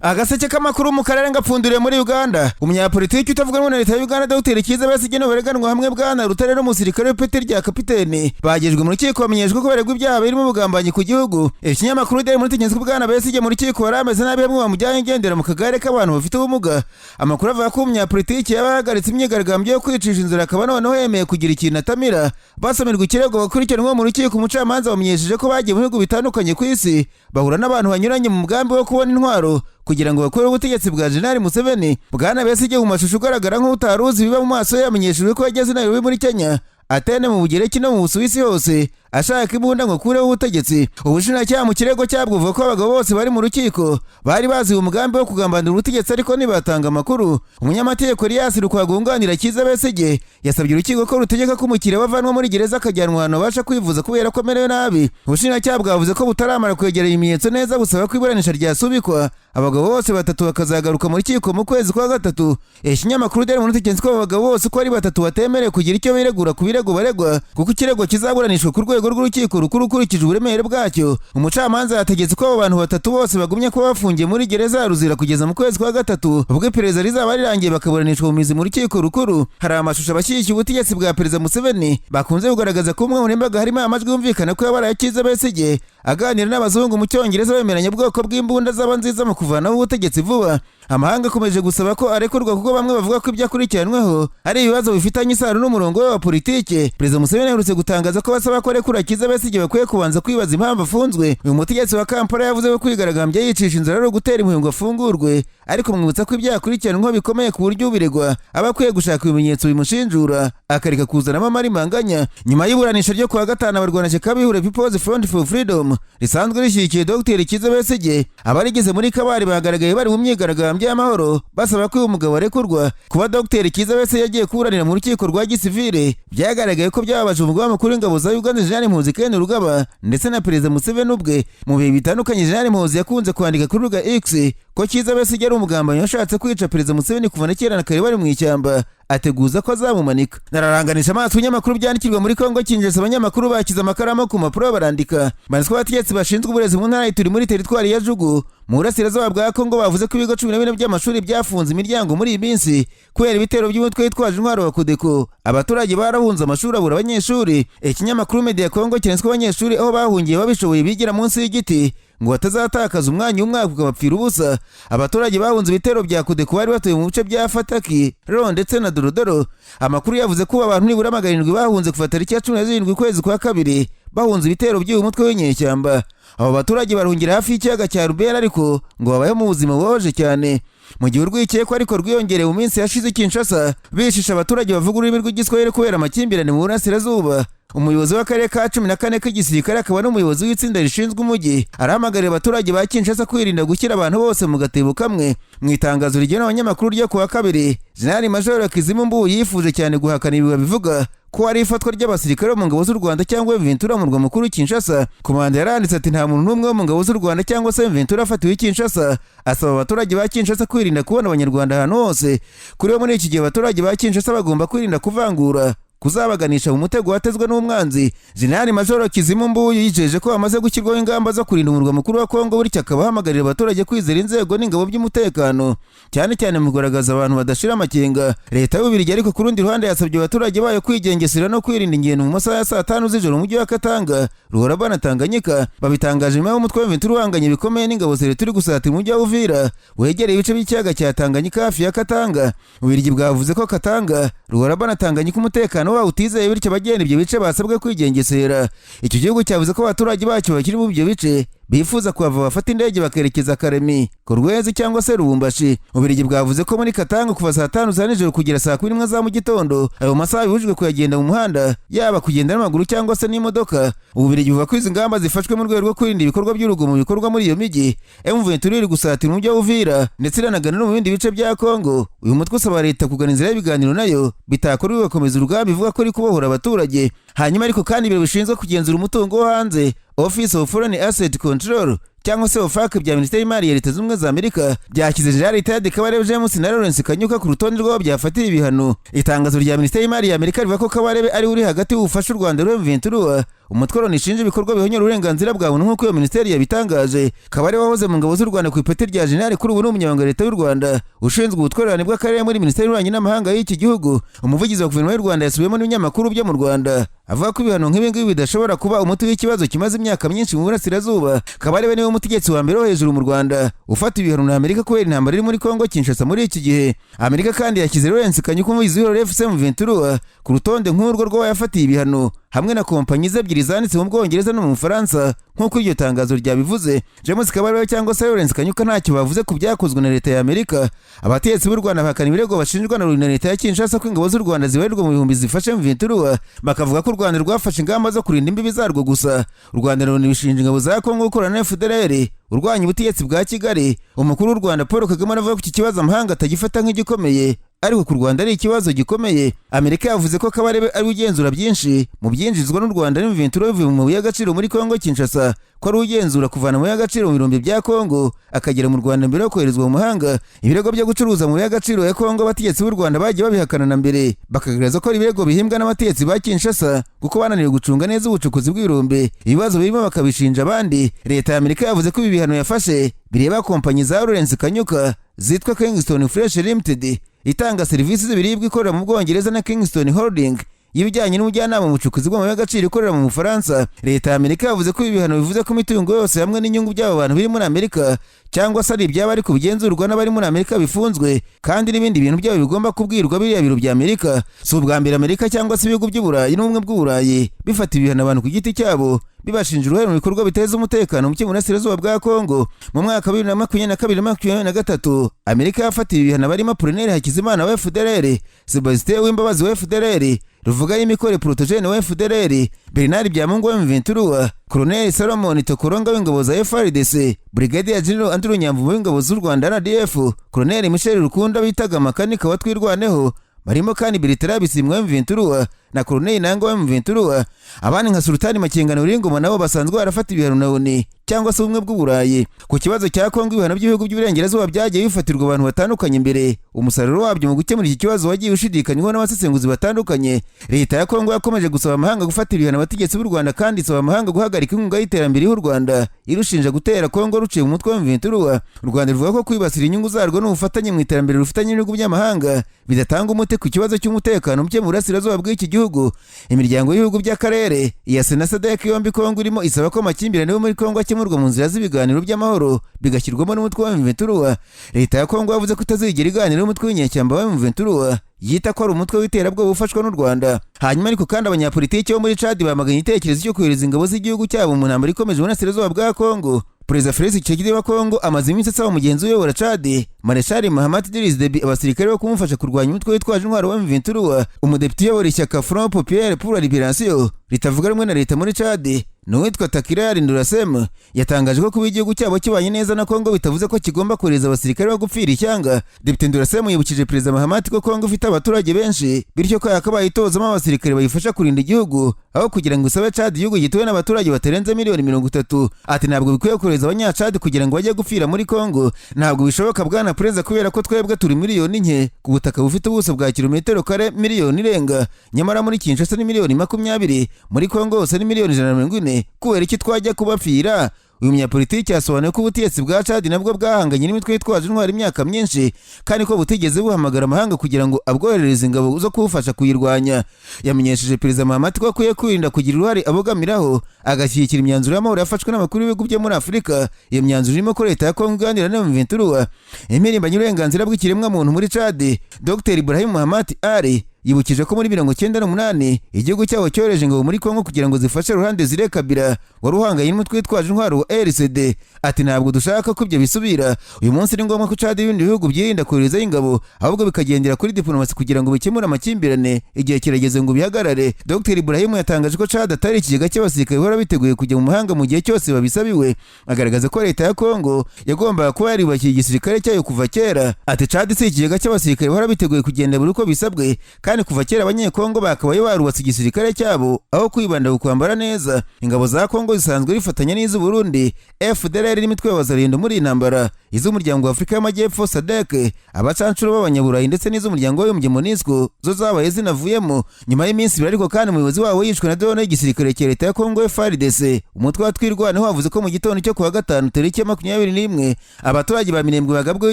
Agaseke k'amakuru mu Karere ngapfunduriye muri Uganda. Umunyapolitiki utavuga na leta ya Uganda Dr. Kiza Besigye n'abareganwa hamwe bwana Rutare n'umusirikare w'ipeti rya kapiteni bagejwe mu rukiko bamenyeshwe ko baregwa ibyaha birimo ubugambanyi ku gihugu. Ikinyamakuru Daily muri tegeko bwana Besigye mu rukiko barameze nabi bamwe bamujyanye ngendera mu Kagare k'abantu bafite ubumuga. Amakuru avuga ko umunyapolitiki yabahagaritse imyigaragambyo yo kwicisha inzira akaba noneho yemeye kugira ikintu atamira. Basomerwa ikirego bakurikiranwa mu rukiko umucamanza bamenyesheje ko bagiye mu bihugu bitandukanye ku isi bahura n'abantu banyuranye mu mugambi wo kubona intwaro kugira ngo bakore ubutegetsi bwa General Museveni. Bwana Besigye mu mashusho ugaragara nk'utaruzi biba mu maso yamenyeshejwe ko yageze Nairobi muri Kenya, Atene mu Bugereki no mu Busuwisi hose ashaka imbunda ngo kureho ubutegetsi. Ubushinjacyaha mu kirego cyabwo buvuga ko abagabo bose bari mu rukiko bari bazi umugambi wo kugambanira ubutegetsi ariko ntibatanga amakuru. Umunyamategeko Elias Rukwagunganira Kiza Besigye yasabye urukiko ko rutegeka ko umukiriya bavanwa muri gereza akajyanwa ahantu abasha kwivuza kubera ko amerewe nabi. Ubushinjacyaha bwavuze ko butaramara kwegera ibimenyetso neza busaba ko iburanisha ryasubikwa abagabo bose batatu bakazagaruka mu rukiko mu kwezi kwa gatatu. Ikinyamakuru Daily muri tegeko ko abagabo bose ko ari batatu batemerewe kugira icyo biregura ku birego baregwa kuko ikirego kizaburanishwa ku rwego rw'urukiko rukuru ukurikije uburemere bwacyo. Umucamanza yategetse ko abo bantu batatu bose bagumye kuba bafungiye muri gereza ya Ruzira kugeza mu kwezi kwa gatatu ubwo iperereza rizaba rirangiye bakaburanishwa mu mizi mu rukiko rukuru. Hari amashusho abashyigikiye ubutegetsi bwa Perezida Museveni bakunze kugaragaza ko umwe mu nimbaga harimo amajwi yumvikana ko yabaraye Kiza Besigye aganira n'abazungu mu Cyongereza bemeranya ubwoko bw'imbunda zaba nziza mu kuvanaho ubutegetsi vuba. Amahanga akomeje gusaba ko arekurwa kuko bamwe bavuga ko ibyo akurikiranweho ari ibibazo bifitanye isano n'umurongo we wa politike. Perezida Museveni aherutse gutangaza ko basaba ko arekura Kiza Besigye bakwiye kubanza kwibaza impamvu afunzwe. Uyu mutegetsi wa Kampala yavuze ko kwigaragambya yicisha inzara ari ugutera impuhwe ngo afungurwe, ariko mwibutsa ko ibyaha akurikiranweho bikomeye ku buryo ubiregwa aba akwiye gushaka ibimenyetso bimushinjura akareka kuzanamo amarimanganya. Nyuma y'iburanisha ryo kuwa gatanu abarwanashyaka b'ihure People's Front for Freedom risanzwe rishyigikiye Dr. Kiza Besigye abarigeze muri Kabare bagaragaye bari mu myigaragambyo y'amahoro basaba ko uyu mugabo arekurwa. Kuba Dr. Kiza Besigye yagiye kuburanira mu rukiko rwa gisivile byagaragaye ko byababaje umugaba mukuru w'ingabo za Uganda General Muhoozi Kainerugaba ndetse na Perezida Museveni ubwe. Mu bihe bitandukanye General Muhoozi yakunze kwandika kuri rubuga X ko Kiza Besigye ari umugambanyi washatse kwica Perezida Museveni kuva na kera na kare bari mu ishyamba ateguza ko azamumanika. Nararanganisha amaso y'amakuru byandikirwa muri Kongo Kinshasa abanyamakuru bakiza amakaramu ku mpapuro barandika. Banditswe abategetsi bashinzwe uburezi mu ntara turi muri teritwari ya Jugu mu burasirazuba bwa Kongo bavuze ko ibigo 14 by'amashuri byafunze imiryango muri iyi minsi kubera ibitero by'umutwe witwaje intwaro wa Kodeko. Abaturage barahunze amashuri abura abanyeshuri. Ikinyamakuru Media Kongo cyanditswe abanyeshuri aho bahungiye babishoboye bigira munsi y'igiti ngo batazatakaza umwanya umwaka ukabapfira ubusa. Abaturage bahunze ibitero bya Kodeko bari batuye mu bice bya Fataki, Ro ndetse na Dorodoro. Amakuru yavuze ko abantu nibura 700 bahunze kuva tariki ya 17 kwezi kwa kabiri bahunze ibitero by'uyu mutwe w'inyeshyamba. Abo baturage barungira hafi y'ikiyaga cya Rubera ariko ngo babaye mu buzima bubabaje cyane. Mu gihe urwikekwa ariko rwiyongereye mu minsi yashize Kinshasa bishisha abaturage bavuga ururimi rw'igiswahili kubera amakimbirane mu burasirazuba. Umuyobozi w'akarere ka 14 k'igisirikare akaba n'umuyobozi w'itsinda rishinzwe umujyi arahamagarira abaturage ba Kinshasa kwirinda gushyira abantu bose mu gatebo kamwe. Mu itangazo rigenewe abanyamakuru ryo kuwa kabiri General Major Kizimu Mbu yifuje cyane guhakana ibi babivuga ko ari ifatwa ry'abasirikare mu ngabo z'u Rwanda cyangwa Ventura mu murwa mukuru Kinshasa. Komanda yaranditse ati nta muntu n'umwe mu ngabo z'u Rwanda cyangwa se Ventura afatiwe Kinshasa. Asaba abaturage ba Kinshasa kwirinda kubona abanyarwanda ahantu hose. Kuri muri iki gihe abaturage ba Kinshasa bagomba kwirinda kuvangura kuzabaganisha mu mutego watezwe n'umwanzi. General Major Kizimu Mbu yijeje ko bamaze gushyirwaho ingamba zo kurinda umurwa mukuru wa Kongo bityo akaba ahamagarira abaturage kwizera inzego n'ingabo by'umutekano cyane cyane mu kugaragaza abantu badashira amakenga. Leta y'Ububiligi ariko ku rundi ruhande yasabye abaturage bayo kwigengesera no kwirinda ingendo mu masaha ya saa 5 z'ijoro mu mujyi wa Katanga, Ruhora na Tanganyika. Babitangaje nyuma y'umutwe w'Ventura uhanganye bikomeye n'ingabo zere turi gusatira umujyi wa Uvira wegereye ibice by'ikiyaga cya Tanganyika hafi ya Katanga. Ububiligi bwavuze ko Katanga, Ruhora na Tanganyika umutekano wa utizeye bityo bagenda ibyo bice basabwe kwigengesera. Icyo gihugu cyavuze ko abaturage bacyo bakiri mu ibyo bice bifuza kuhava bafata indege bakerekeza Karemi, Korwezi cyangwa se Lubumbashi. Ububiligi bwavuze ko muri Katanga kuva saa 5 za nijoro kugera saa 11 za mu gitondo ayo masaha bibujijwe kuyagenda mu muhanda yaba kugenda n'amaguru cyangwa se n'imodoka. Ububiligi buvuga ko izi ngamba zifashwe mu rwego rwo kwirinda ibikorwa by'urugomo bikorwa muri iyo miji. M23 iri gusatira umujyi wa Uvira ndetse iranagana no mu bindi bice bya Kongo. Uyu mutwe usaba leta kugana inzira y'ibiganiro nayo bitakora bigakomeza urugamba ivuga ko ari kubohora abaturage. Hanyuma ariko kandi ibiro bishinzwe kugenzura umutungo wo hanze Office of Foreign Asset Control cyangwa se OFAC bya Minisiteri y'Imari ya Leta Zunze Ubumwe za Amerika byashyize General Retired Kabarebe James na Lawrence Kanyuka ku rutonde rw'abo byafatiye ibihano. Itangazo rya Minisiteri y'Imari ya Amerika rivuga ko Kabarebe ari uri hagati y'ubufasha u Rwanda rw'Ventura umutwe nishinja ibikorwa bihonyora uburenganzira bwa muntu nk'uko iyo minisiteri yabitangaje. Kagare wahoze mu ngabo z'u Rwanda ku ipeti rya General kuri ubu ni umunyamabanga leta y'u Rwanda ushinzwe ubutwererane bw'akarere muri minisiteri y'ububanyi n'amahanga y'iki gihugu. Umuvugizi wa guverinoma y'u Rwanda yasubiyemo n'ibinyamakuru byo mu Rwanda avuga ko ibihano nk'ibi ngibi bidashobora kuba umuti w'ikibazo kimaze imyaka myinshi mu burasirazuba. Kagare we niwe mutegetsi wa mbere wo hejuru mu Rwanda ufata ibihano na Amerika kubera intambara iri muri Kongo Kinshasa muri iki gihe. Amerika kandi yashyize Lawrence Kanyuka umuvugizi w'ibiro FC M23 ku rutonde nk'urwo rw'abayafatiye ibihano hamwe na kompanyi ebyiri zanditse mu Bwongereza no mu Bufaransa nk'uko iryo tangazo ryabivuze. James Kabarebe cyangwa se Lawrence Kanyuka ntacyo bavuze ku byakozwe na leta ya Amerika. Abategetsi b'u Rwanda bahakana ibirego bashinjwa na leta ya Kinshasa ko ingabo z'u Rwanda zibarirwa mu bihumbi zifashe M23, bakavuga ko u Rwanda rwafashe ingamba zo kurinda imbibi zarwo gusa. U Rwanda rero bishinja ingabo za Kongo gukorana na FDLR urwanya ubutegetsi bwa Kigali. Umukuru w'u Rwanda Paul Kagame aravuga ko iki kibazo amahanga atagifata nk'igikomeye ariko ku Rwanda ari ikibazo gikomeye. Amerika yavuze ko Kabarebe ari ugenzura byinshi mu byinjizwa n'u Rwanda n'M23 bivuye mu mabuye y'agaciro muri Kongo Kinshasa, ko ari ugenzura kuvana mu y'agaciro mu birombe bya Kongo akagera mu Rwanda mbere yo koherezwa mu mahanga. Ibirego byo gucuruza mu y'agaciro ya Kongo abategetsi b'u Rwanda bagiye babihakana na mbere, bakagaragaza ko ari ibirego bihimbwa n'abategetsi ba Kinshasa kuko bananiwe gucunga neza ubucukuzi bw'ibirombe. Ibibazo birimo bakabishinja abandi. Leta ya Amerika yavuze ko ibi bihano yafashe bireba kompanyi za Lawrence Kanyuka zitwa Kingston Fresh Limited itanga serivisi z'ibiribwa ikorera mu Bwongereza na Kingston Holding y'ibijyanye n'ubujyanama mu bucukuzi bw'amabuye y'agaciro ikorera mu Bufaransa. Leta ya Amerika yavuze ko ibi bihano bivuze ko imitungo yose hamwe n'inyungu by'abo bantu biri muri Amerika cyangwa se ari ibyaba ari kubigenzurwa n'abari muri Amerika bifunzwe, kandi n'ibindi bintu byabo bigomba kubwirwa biriya biro bya Amerika. Si ubwa mbere Amerika cyangwa se ibihugu by'Uburayi n'ubumwe bw'Uburayi bifata ibihano abantu ku giti cyabo bibashinja uruhare mu bikorwa biteza umutekano mu burasirazuba bwa Kongo. Mu mwaka wa 2022-2023 Amerika yafatiye ibihano barimo Prenel Hakizimana wa FDLR, Sebastien Wimbabazi wa FDLR, Ruvugayo Mikore Protogene wa FDLR, Bernard Byamungu wa M23, Colonel Salomon Tokoronga w'ingabo za FARDC, Brigadier General Andrew Nyamvumba w'ingabo z'u Rwanda RDF, Colonel Michel Rukunda bitaga makanika wa Twirwaneho, barimo kandi Bertrand Bisimwa wa M23 na Colonel Nanga wa M23. Abandi nka Sultani Makengano Uringoma nabo basanzwe barafata ibihano na ONU cyangwa se ubumwe bw'Uburayi. Ku kibazo cya Kongo ibihano by'ibihugu by'Uburengerazuba byagiye bifatirwa abantu batandukanye imbere. Umusaruro wabyo mu gukemura iki kibazo wagiye ushidikanywa n'abasesenguzi batandukanye. Leta ya Kongo yakomeje gusaba amahanga gufata ibihano abategetsi b'u Rwanda kandi isaba amahanga guhagarika inkunga y'iterambere y'u Rwanda irushinja gutera Kongo ruciye mu mutwe wa M23. U Rwanda ruvuga ko kwibasira inyungu zarwo n'ubufatanye mu iterambere rufitanye n'ibihugu by'amahanga bidatanga umuti ku kibazo cy'umutekano muke mu burasirazuba bw'iki gihugu. Imiryango y'ibihugu by'akarere ya na SADC yombi Kongo irimo isaba ko amakimbirane yo muri Kongo akemurwa mu nzira z'ibiganiro by'amahoro bigashyirwamo n'umutwe wa M23. Leta ya Kongo yavuze ko itazigera iganira n'umutwe w'inyeshyamba wa M23 yita ko ari umutwe w'iterabwoba ufashwa n'u Rwanda. Hanyuma ariko kandi abanyapolitiki bo muri Chad bamaganye igitekerezo cyo kohereza ingabo z'igihugu cyabo mu ntambara ikomeje mu burasirazuba bwa Kongo. Perezida Félix Tshisekedi wa Kongo amaze iminsi asaba mugenzi we wa Chad Marshal Mahamat Idriss Déby abasirikare bo kumufasha kurwanya umutwe witwaje intwaro wa M23. Umudepite uyobora ishyaka Front Populaire pour la Libération ritavuga rumwe na leta muri Chad n'uwitwa Takirari Ndurasem yatangaje ko kuba igihugu cyabo kibanye neza na Kongo bitavuze ko kigomba kohereza abasirikare bo gupfira ishyanga. Depite Ndurasem yibukije Perezida Mahamat ko Kongo ifite abaturage benshi bityo ko yakabaye itozamo abasirikare bayifasha kurinda igihugu aho kugira ngo isabe Chad igihugu gituwe n'abaturage batarenze miliyoni 30. Ati ntabwo bikwiye kohereza abanyacad kugira ngo bajye gupfira muri Kongo, ntabwo bishoboka bwana Perezida kubera ko twebwe turi miliyoni nke ku butaka bufite ubuso bwa kilometero kare miliyoni irenga, nyamara muri Kinshasa ni miliyoni 20, muri Kongo hose ni miliyoni 140. Kubera iki twajya kubapfira? Uyu munyapolitiki yasobanuye ko ubutegetsi bwa Chad nabwo bwahanganye n'imitwe yitwaje intwaro imyaka myinshi kandi ko butigeze buhamagara amahanga kugira ngo abwoherereze ingabo zo kuwufasha kuyirwanya. Yamenyesheje Perezida Mahamat ko akwiye kwirinda kugira uruhare abogamiraho agashyigikira imyanzuro y'amahoro yafashwe n'abakuru b'ibihugu byo muri Afurika. Iyo myanzuro irimo ko leta ya Kongo iganira na M23. Impirimbanyi y'uburenganzira bw'ikiremwamuntu muri Chad Dr Ibrahim Mahamat Ali yibukije ko muri 1998 igihugu cyabo cyoreje ingabo muri Kongo kugira ngo zifashe ruhande zire Kabila wari uhanganye n'umutwe witwaje intwaro wa RCD. Ati ntabwo dushaka ko ibyo bisubira. Uyu munsi ni ngombwa ko Chad ibindi bihugu byirinda kohereza ingabo ahubwo bikagendera kuri diplomasi kugira ngo bikemure amakimbirane igihe kirageze ngo bihagarare. Dr Ibrahim yatangaje ko Chad atari ikigega cy'abasirikare bahora biteguye kujya mu mahanga mu gihe cyose babisabiwe. Agaragaza ko leta ya Kongo yagombaga kuba yaribashyiye igisirikare cyayo kuva kera. Ati Chad si ikigega cy'abasirikare bahora biteguye kugenda buri uko bisabwe kandi kuva kera abanyekongo bakabaye barubatse igisirikare cyabo aho kwibanda ku kwambara neza. Ingabo za Kongo zisanzwe rifatanya n'iz'u Burundi FDLR n'imitwe y'abazarendo muri intambara. iz'umuryango wa Afurika y'Amajyepfo SADC, abacancuro b'abanyaburayi ndetse n'iz'umuryango w'abibumbye MONUSCO zo zabaye zinavuyemo nyuma y'iminsi ibiri. Ariko kandi umuyobozi wawo yishwe na drone y'igisirikare cya leta ya Kongo FARDC. Umutwe wa Twahirwa wavuze ko mu gitondo cyo kuwa gatanu tariki ya 21 abaturage ba Minembwe bagabweho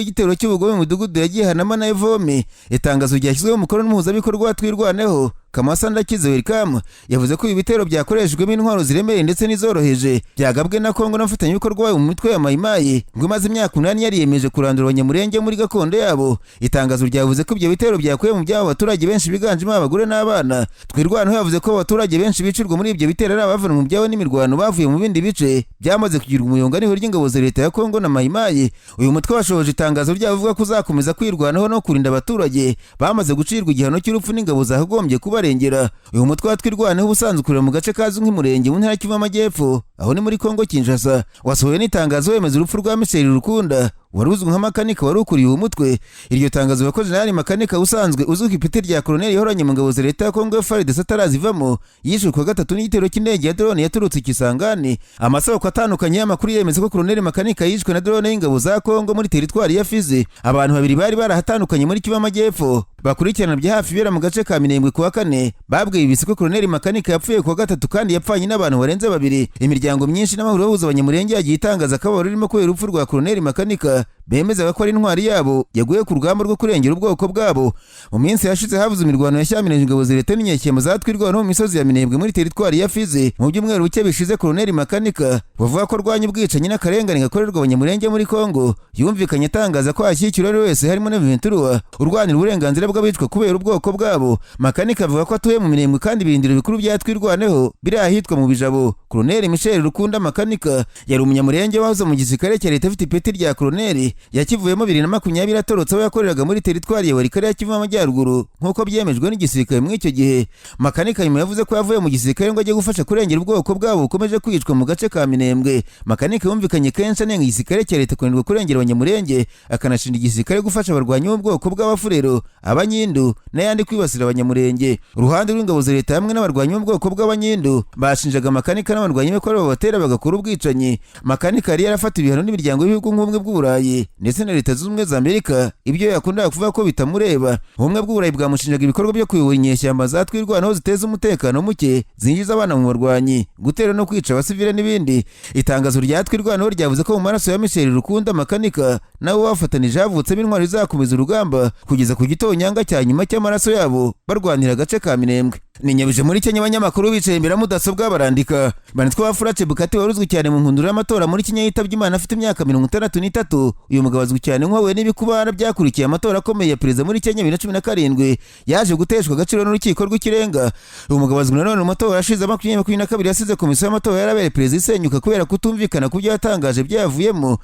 igitero cy'ubugome mu mudugudu yagiye Hanama na Evome. Itangazo ryashyizweho umukono n'umuhuzabikorwa wa Twahirwa Kamasa Ndakize Welcome yavuze ko ibi bitero byakoreshejwemo intwaro ziremereye ndetse n'izoroheje byagabwe na Kongo n'abafatanyabikorwa mu mitwe ya Mayimayi ngo imaze imyaka 8 yariyemeje kurandura abanyamurenge muri gakondo yabo. Itangazo ryavuze ko ibyo bitero byakuye mu byabo abaturage benshi biganjemo abagore n'abana. Twahirwa yavuze ko abaturage benshi bicirwa muri ibyo bitero ari abavana mu byabo n'imirwano bavuye mu bindi bice byamaze kugirwa umuyonga n'ihuriro ry'ingabo za leta ya Kongo na Mayimayi. Uyu mutwe washoje itangazo ryavuga ko uzakomeza kwirwanaho no kurinda abaturage bamaze gucirwa igihano cy'urupfu n'ingabo zagombye kuba barengera. Uyu mutwe wa Twahirwa ubusanzwe ukorera mu gace kazwi nk'umurenge mu ntara y'Kivu y'Amajyepfo aho ni muri Kongo Kinshasa. Wasohoye n'itangazo wemeza urupfu rwa Michel Rukunda wari uzwi nka makanika wari ukuriye uwo mutwe. Iryo tangazo ko General Makanika usanzwe uzwi ku ipeti rya Colonel yahoranye mu ngabo za leta ya Kongo FARDC atarazivamo yishwe ku gatatu n'igitero cy'indege ya drone yaturutse Kisangani. Amasoko atandukanye y'amakuru yemeza ko Colonel Makanika yishwe na drone y'ingabo za Kongo muri teritwari ya Fizi. Abantu babiri bari barahatandukanye muri Kivu y'Amajyepfo bakurikirana bya hafi bera mu gace ka Minembwe kuwa kane babwiye ibisi ko Colonel Makanika yapfuye kuwa gatatu kandi yapfanye n'abantu barenze babiri. Imiryango myinshi n'amahoro bahuza abanyamurenge yagiye itangaza ko barimo kubera urupfu rwa Colonel Makanika bemeza ko ari intwari yabo yaguye ku rugamba rwo kurengera ubwoko bwabo. Mu minsi yashize havuze imirwano yashyamirije ingabo za leta n'inyeshyamba za Twahirwa mu misozi ya Minembwe muri teritwari ya Fizi. Mu byumweru buke bishize Colonel Makanika bavuga ko rwanya ubwicanyi n'akarengane gakorerwa abanyamurenge muri Kongo yumvikanye atangaza ko ashyikira wese harimo n'Ventura urwanira uburenganzira bw'abicwa kubera ubwoko bwabo. Makanika avuga ko atuye mu Minembwe kandi ibirindiro bikuru bya Twahirwa biri ahitwa mu Bijabo. Colonel Michel Rukunda Makanika yari umunyamurenge wahoze mu gisirikare cya leta afite ipeti rya Colonel yakivuyemo 2020 atorotse aho yakoreraga muri teritwari ya Karere ya Kivu y'Amajyaruguru nk'uko byemejwe n'igisirikare muri icyo gihe. Makanika nyuma yavuze ko yavuye mu gisirikare ngo ajye gufasha kurengera ubwoko bwabo bukomeje kwicwa mu gace ka Minembwe. Makanika yumvikanye kenshi anenga igisirikare cya leta kunanirwa kurengera abanyamurenge akanashinja igisirikare gufasha abarwanyi b'ubwoko bw'Abafurero, Abanyindu n'ayandi kwibasira abanyamurenge. Uruhande rw'ingabo za leta hamwe n'abarwanyi b'ubwoko bw'Abanyindu bashinjaga Makanika n'abarwanyi be ko babatera bagakora ubwicanyi. Makanika yari yarafata ibihano n'imiryango y'ibihugu nk'ubumwe bw'Uburayi ndetse na leta z'ubumwe za Amerika ibyo yakundaga kuvuga ko bitamureba. Ubumwe bw'Uburayi bwamushinjaga ibikorwa byo kuyobora inyeshyamba za Twahirwa aho ziteza umutekano muke, zinjiza abana mu barwanyi, gutera no kwica abasivile n'ibindi. Itangazo rya Twahirwa ryavuze ko mu maraso ya Michel Rukunda Makanika nabo bafatanije havutsemo intwari zakomeza urugamba kugeza ku gitonyanga cya nyuma cy'amaraso yabo barwanira agace ka Minembwe. Ni nyabije muri Kenya abanyamakuru bicaye imbere mudasobwa barandika. Banitwa Bukati waruzwi cyane mu nkundura y'amatora muri Kenya yitabye Imana afite imyaka 63. Uyu mugabo azwi cyane nk'uwahuye n'ibikubara byakurikiye amatora akomeye ya perezida muri Kenya 2017 yaje guteshwa agaciro n'urukiko rw'ikirenga. Uyu mugabo azwi nanone mu matora yashize 2022 yasize komisiyo y'amatora yarabereye perezida isenyuka kubera kutumvikana ku byo yatangaje byavuyemo.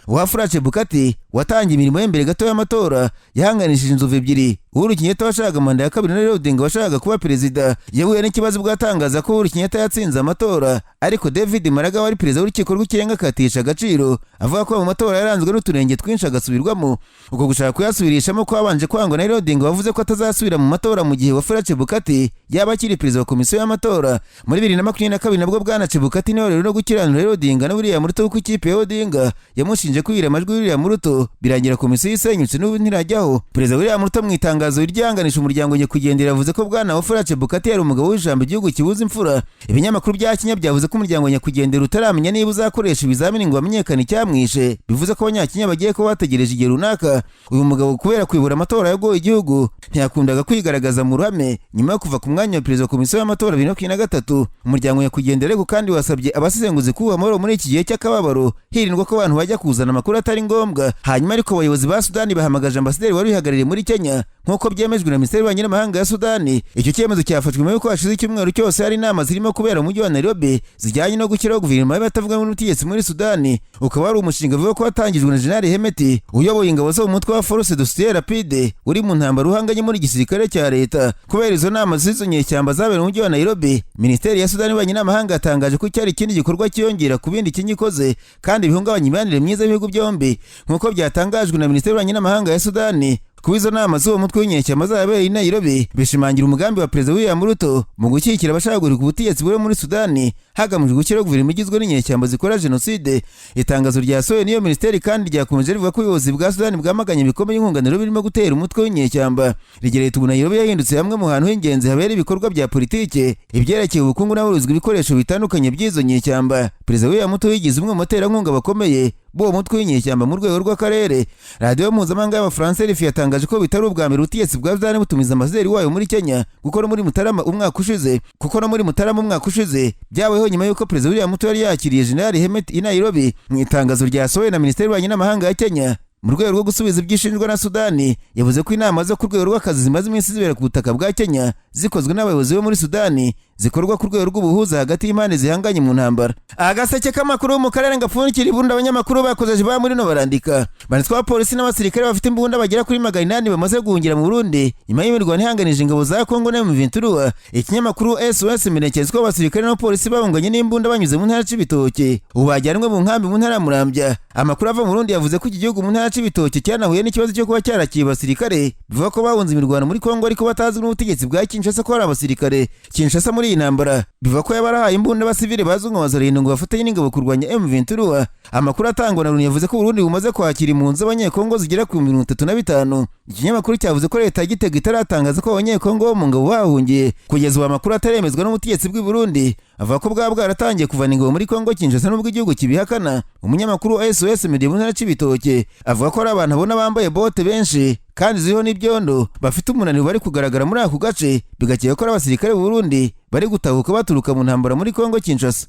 Bukati watangiye imirimo ye mbere gato y'amatora yahanganishije inzovu ebyiri. Uhuru Kenyatta washakaga manda ya kabiri na Raila Odinga washakaga kuba perezida yahuye n'ikibazo bwatangaza ko Uhuru Kenyatta yatsinze amatora, ariko David Maraga wari perezida w'urukiko rw'ikirenga akatisha agaciro avuga ko mu matora yaranzwe n'uturenge twinshi agasubirwamo. Uko gushaka kuyasubirishamo kwabanje kwangwa na Raila Odinga wavuze ko atazasubira mu matora mu gihe Bukati yaba akiri perezida wa komisiyo y'amatora. Muri 2022 nabwo bwana Bukati niwe rero no gukiranura Raila Odinga na William Ruto w'uko ikipe ya Odinga yamushinje kwira amajwi William Ruto birangira komisiyo isenyutse n'ubu ntirajyaho. Perezida William Ruto mu itangazo ryanganisha umuryango Nyakwigendera yavuze ko bwana Bukati yari umugabo w'ijambo igihugu kibuza imfura. Ibinyamakuru bya Kenya byavuze ko umuryango Nyakwigendera utaramenya niba uzakoresha ibizamini ngo amenyekane icyamwishe, bivuze ko abanyakenya bagiye ko bategereje igihe runaka. Uyu mugabo kubera kwibura amatora yagoye igihugu ntiyakundaga kwigaragaza mu ruhame nyuma yo kuva ku mwanya wa perezida wa komisiyo y'amatora 2023. Umuryango Nyakwigendera ariko kandi wasabye abasesenguzi kuba amahoro muri iki gihe cy'akababaro hirindwa ko abantu bajya kuzana amakuru atari ngombwa. Hanyuma ariko abayobozi ba Sudani bahamagaje ambasaderi wari uhagarariye muri Kenya nk'uko byemejwe na Minisiteri y'Ububanyi n'Amahanga ya Sudani. Icyo cyemezo cyafashwe nyuma y'uko hashize icyumweru cyose hari inama zirimo kubera mu mujyi wa Nairobi zijyanye no gushyiraho guverinoma y'abatavuga n'ubutegetsi muri Sudani. Ukaba ari umushinga uvuga ko watangijwe na General Hemeti uyoboye ingabo zo mu mutwe wa Force de Soutien Rapide uri mu ntambara uhanganye muri gisirikare cya leta. Kubera izo nama z'izo nyeshyamba zabera mu mujyi wa Nairobi, Minisiteri ya Sudani y'Ububanyi n'Amahanga yatangaje ko cyari ikindi gikorwa cyiyongera ku bindi kinyikoze kandi bihungabanya imibanire myiza y'ibihugu byombi nk'uko byatangajwe na Minisiteri y'Ububanyi n'Amahanga ya Sudani. Kuba izo nama z'uwo mutwe w'inyeshyamba zabereye i Nairobi bishimangira umugambi wa perezida William Ruto mu gushyigikira abashaka guhirika ubutegetsi buri muri Sudani hagamijwe gushyiraho guverinoma igizwe n'inyeshyamba zikora jenoside. Itangazo ryasohowe n'iyo minisiteri kandi ryakomeje rivuga ko ubuyobozi bwa Sudani bwamaganye bikomeye inkunganiro birimo gutera umutwe w'inyeshyamba. Rigereye ubu Nairobi yahindutse hamwe mu hantu h'ingenzi habera ibikorwa bya politike, ibyerekeye ubukungu n'abarizwa ibikoresho bitandukanye by'izo nyeshyamba. Perezida William Ruto yigize umwe mu baterankunga bakomeye b'uwo mutwe w'inyeshyamba mu rwego rw'akarere. Radiyo mpuzamahanga y'Abafaransa RFI yatangaje ko bitari ubwa mbere ubutegetsi bwa Sudani butumiza ambasaderi wayo muri Kenya kuko no muri Mutarama umwaka ushize byabayeho nyuma y'uko Perezida William Ruto yari yakiriye Jenerali Hemet i Nairobi. Mu itangazo ryasohowe na Minisiteri y'Ububanyi n'Amahanga ya Kenya mu rwego rwo gusubiza ibyishinjwa na Sudani, yavuze ko inama zo ku rwego rw'akazi zimaze iminsi zibera ku butaka bwa Kenya zikozwe n'abayobozi bo muri Sudani zikorwa ku rwego rw'ubuhuza hagati y'impande zihanganye mu ntambara. Agaseke k'amakuru mu karere ngapfundikira imbunda abanyamakuru bakoze ba muri no barandika banitwa polisi n'abasirikare bafite imbunda bagera kuri 800 bamaze guhungira mu Burundi nyuma y'imirwano ihanganije ingabo za Kongo na M23. Ikinyamakuru SOS Menekezwa ko abasirikare no polisi bahunganye n'imbunda banyuze mu ntara y'Ibitoke ubu bajyanwe mu nkambi mu ntara ya Muramvya. Amakuru ava mu Burundi yavuze ko iki gihugu mu ntara y'Ibitoke cyanahuye n'ikibazo cyo kuba cyarakiye abasirikare bivuga ko bahunze imirwano muri Kongo ariko batazi n'ubutegetsi bwa Kinshasa ko ari abasirikare. Kinshasa muri iyi ntambara bivuga ko yabarahaye imbunda abasivile bazwi nka bazarinde ngo bafatanye n'ingabo kurwanya M23. Amakuru atangwa na Loni yavuze ko Burundi bumaze kwakira impunzi abanyekongo zigera ku 35. Ikinyamakuru cyavuze ko leta y'Igitega itaratangaza ko abanyekongo bo mu ngabo bahungiye. Kugeza ubu amakuru ataremezwa n'ubutegetsi bw'i Burundi avuga ko bwaratangiye kuvana ingabo muri Kongo Kinshasa n'ubwo igihugu kibihakana. Umunyamakuru SOS Media mu ntara y'Ibitoke avuga ko ari abantu abona bambaye bote benshi kandi ziriho n'ibyondo bafite umunaniro bari kugaragara muri ako gace, bigakeka ko ari abasirikare b'u Burundi bari gutahuka baturuka mu ntambara muri Kongo Kinshasa.